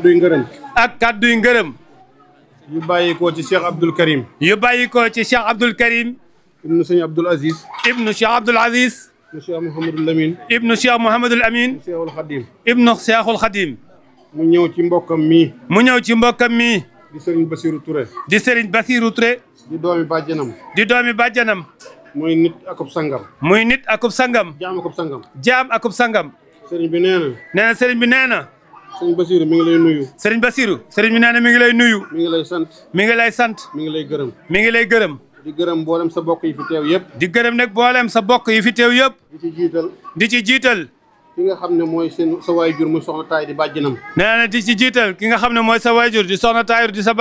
kàdduy ngërëm. ak kàdduy ngërëm. yu bàyyi ko ci Cheikh Abdoul Karim. yu bàyyi ko ci Cheikh Abdoul Karim. ibnu sëñ Abdoul Aziz. ibnu Cheikh Abdoul Aziz. ibnu Cheikh Mouhamadul Amin. ibnu Cheikh Mouhamadul Amin. Cheikhul Khadim. ibnu Cheikhul Khadim. mu ñëw ci mbokkam mii. mu ñëw ci mbokkam mii. di Serigne Bassirou Touré. di Serigne Bassirou Touré. di doomi bàjjanam. di doomi bàjjanam. muy nit akub sangam. muy nit akub sangam. jaam akub sangam. jaam akub sangam. Serigne bi nee na. nee na Serigne bi nee na. Serigne Bassirou mi ngi lay nuyu. Serigne Bassirou. Serigne bi nee na mi ngi lay nuyu. mi ngi lay sant. mi ngi lay sant. mi ngi lay gërëm. mi ngi lay gërëm. di gërëm mboolem sa bokk yi fi teew yëpp. di gërëm nag mboolem sa bokk yi fi teew yëpp. di ci jiital. di ci jiital. ki nga xam ne mooy seen sa waajur muy soxna taay di bàjjanam. nee na di ci jiital ki nga xam ne mooy sa waajur di soxna taayur di sa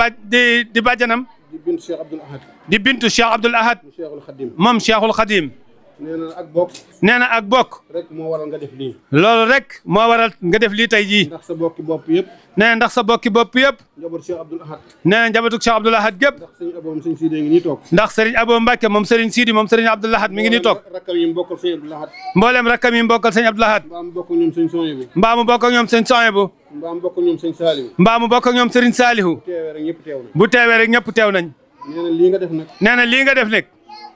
di bàjjanam. di bintu Cheikh Abdoul Ahad. di bintu Cheikh Abdoul Ahad. mu Cheikhul Khadim. moom Cheikhul Khadim. nee na ak bokk. nee na ak bokk. rek moo waral nga def lii. loolu rek moo waral nga def lii tey jii. ndax sa bokki bopp yëpp. nee na ndax sa bokki bopp yëpp. njabootu Cheikh Abdoul Ahad. nee na njabootu Cheikh Abdoul Ahad gépp. ndax sëñ Abo moom sëñ Sidi ngi nii toog. ndax Serigne Abo Mbacke moom Serigne Sidi moom Serigne Abdoul Ahad mi ngi nii toog. rakkam yi mu bokkal sëñ Abdoul Ahad. mboolem rakkam yi mu bokkal sëñ Abdoul Ahad. mbaa mu bokk ñoom sëñ Soyebu. mbaa mu bokk ak ñoom sëñ Soyebu. mbaa mu bokk ñoom sëñ Saliou. mbaa mu bokk ak ñoom Serigne Salihu. bu teewee rek ñëpp teew nañ. bu teewee rek ñëpp teew nañ. nee na lii nga def nag. nee na lii nga def nag.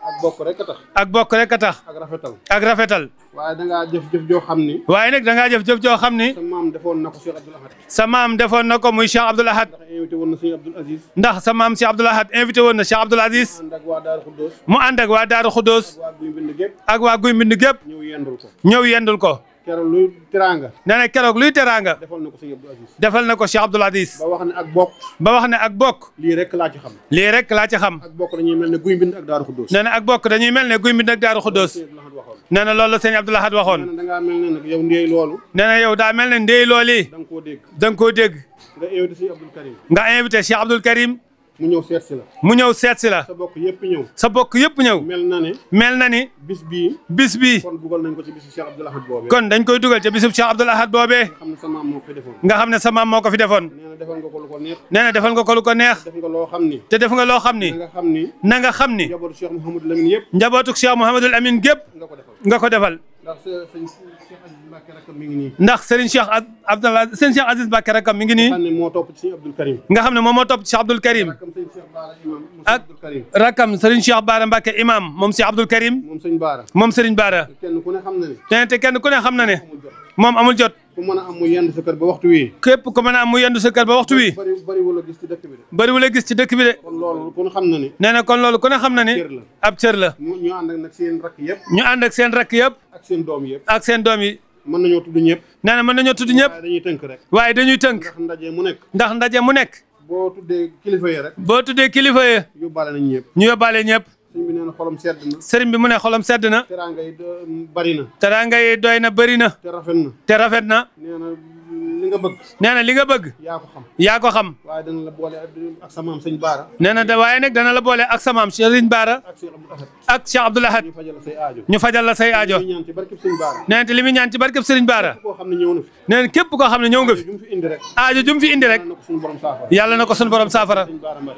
ak bokk rek a tax. ak bokk rek a tax. ak rafetal. ak rafetal. waaye da ngaa jëf-jëf joo xam ni. waaye nag da ngaa jëf-jëf joo xam ni. sa maam defoon na ko Cheikh Abdoul Ahad. sa maam defoon na ko muy Cheikh Abdoul Ahad. ndax invité woon na sëñ Abdoul Aziz. ndax sa maam Cheikh Abdoul Ahad invité woon na Cheikh Abdoul Aziz. ànd ak waa Daaru Xuddoos. mu ànd ak waa Daaru Xuddoos. waa Guy Mbind gépp. ak waa Guy Mbind gépp. ñëw yendul ko. ñëw yendul ko. keroog luy teraanga. nee na keroog luy teraanga. defal na ko sëñ Abdoul Aziz. defal na ko Cheikh Abdoul Aziz. ba wax ne ak bokk. ba wax ne ak bokk. lii rek laa ci xam. lii rek laa ci xam. ak bokk dañuy mel ne Guy Mbind ak Daaru Xuddoos. nee na ak bokk dañuy mel ne Guy Mbind ak Daaru Xuddoos. nee na loolu la sëñ Abdoul Ahad waxoon. nee na dangaa mel ne nag yow ndéey loolu. nee na yow daa mel ne ndéey looli. da nga koo dégg. da nga koo dégg. nga invité sëñ Abdoul Karim. nga invité Cheikh Abdoul Karim. mu ñëw seet si la. mu ñëw seet si la. sa bokk yëpp ñëw. sa bokk yëpp ñëw. mel na ne. mel na ni. bis bii. bis bii. kon dugal nañ ko ci bisu Cheikh Abdoul Ahad boobee. kon dañ koy dugal ca bisub Cheikh Abdoul Ahad boobee. nga xam ne sa maam moo ko defoon. nga xam ne sa maam moo ko fi defoon. nee na defal nga ko lu ko neex. nee na defal nga ko lu ko neex. def nga loo xam ni. te def nga loo xam ni. na nga xam ni. na nga xam ni. njabootu Cheikh Mouhamadul Amin yëpp. njabootu Cheikh Mouhamadul Amin gépp. nga ko defal. nga ko defal. ndax sëñ Cheikh Aziz Mbacke rakam mi ngi nii. ndax Serigne Cheikh Abdallah sëñ Cheikh Aziz Mbacke rakam mi ngi nii. nga xam ne moo topp ci sëñ Abdoul Karim. nga xam ne moom moo topp ci Cheikh Abdoul Karim. rakam sëñ Cheikh Baara imam. ak rakam Serigne Cheikh Baara Mbacke imam moom Cheikh Abdoul Karim. moom sëñ Baara. moom Serigne Baara. kenn ku ne xam na ne. nee na te kenn ku ne xam na ne. moom amul jot. ku mën a am mu yendu sa kër ba waxtu wi. képp ku mën a am mu yendu sa kër ba waxtu wi. bëriwul a gis ci dëkk bi de. bëriwul a gis ci dëkk bi de. kon loolu ku ne xam na ni. nee na kon loolu ku ne xam na ni. cër la ab cër la. ñu ànd ak nag seen rakk yëpp. ñu ànd ak seen rakk yëpp. ak seen doom yëpp. ak seen doom yi. mën nañoo tudd ñëpp. nee na mën nañoo tudd ñëpp. waaye dañuy tënk rek. waaye dañuy tënk. ndax ndaje mu nekk. ndax ndaje mu nekk. boo tuddee kilifa yi rek. boo tuddee kilifa yi. yóbbaale nañ ñëpp. ñu yóbbaale ñëpp. sëriñ bi nee na xolam sedd na. sëriñ bi mu ne xolam sedd na. teraanga yi bari na. teraanga yi doy na bëri na. te rafet na. te rafet na. nee na li nga bëgg. nee na li nga bëgg. yaa ko xam. yaa ko xam. waaye dana la boole ak sa maam sëñ Baara. nee na waaye nag dana la boole ak sa maam Serigne Baara. ak Cheikh Abdoul Ahad. ñu fajal la say aajo. ñu fajal la say aajo. ñaan ci barkeb sëñ Baara. nee na te li muy ñaan ci barkeb Serigne Baara. koo xam ne ñëw na fi. nee na képp koo xam ne ñëw nga fi. ju mu fi indi rek. aajo ju mu fi indi rek. na ko suñu borom saafara. yàlla na ko suñu borom saafara.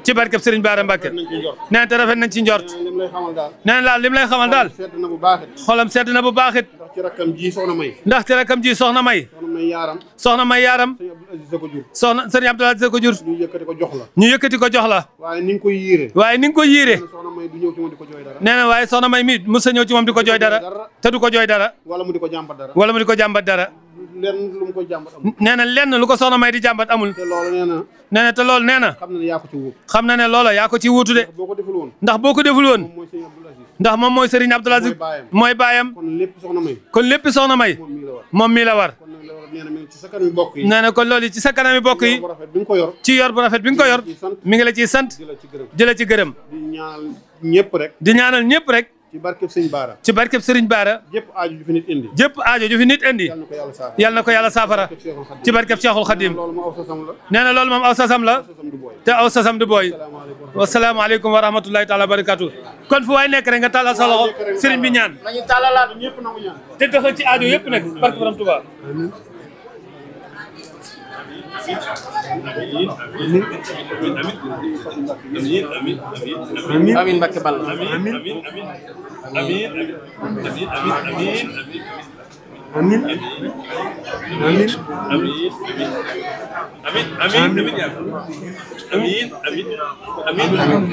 ci barkeb Serigne Baara Mbacke. nañ ci njort. nee na te rafet nañ ci njort. lim lay xamal daal. nee na daal lim lay xamal daal. sedd na bu baax it. xolam sedd na bu baax it. ndax ci rakkam ji soxna May. ndax ci rakkam ji soxna May. soxna May yaaram. soxna May yaaram. sëñ Abdoul Aziz ko jur. soxna Serigne Abdoul Aziz ko jur. ñu yëkkati ko jox la. ñu yëkkati ko jox la. waaye ni nga koy yiire. waaye ni nga ko yiire. soxna May du ñëw ci moom di ko jooy dara. nee na waaye soxna May mi mos a ñëw ci moom di ko jooy dara. te du ko jooy dara. wala mu di ko jàmbat dara. wala mu di ko jàmbat dara. lenn lu mu koy jàmbat amul. nee na lenn lu ko soxna May di jàmbat amul. te loolu nee na. nee na te loolu nee na. xam na ne yaa ko ci wut. xam na ne loola yaa ko ci wuutu de. boo ko deful woon. ndax boo ko deful woon. moom mooy sëñ Abdoul Aziz. ndax moom mooy Serigne Abdoul Aziz. mooy baayam. kon lépp soxna May. kon lépp soxna May. moom mii la war. moom mii la war. kon nag loolu nee na mi ngi ci sa kanami bokk yi. nee na kon loolu ci sa kanami bokk yi. bu rafet bi nga ko yor. ci yor bu rafet bi nga ko yor. mi ngi la ciy sant. di la ci gërëm. di la ci gërëm. di ñaanal ñëpp rek. di ñaanal ñëpp rek. ci barkeb sëñ Baara. ci barkeb Serigne Baara. jëpp aaju ju fi nit indi. jëpp aajo ju fi nit indi. yal na ko yàlla saafara. yal na ko yàlla saafara. ci barkeb Cheikhul Khadim. loolu moom aw sasam la. nee na loolu moom aw sasam la. te aw sasam du booy. wasalaamaaleykum wa rahmatullahi taala wa barakatu. kon fu waay nekk rek nga tàllal sa loxo Serigne bi ñaan. nañu tàllalaat ñëpp nangu ñaan. te doxal ci aajo yëpp nag barke Borom Touba. amiin Mbacke Balla amiin amiin amiin amiin amiin amiin amiin yaa amiin amiin amiin.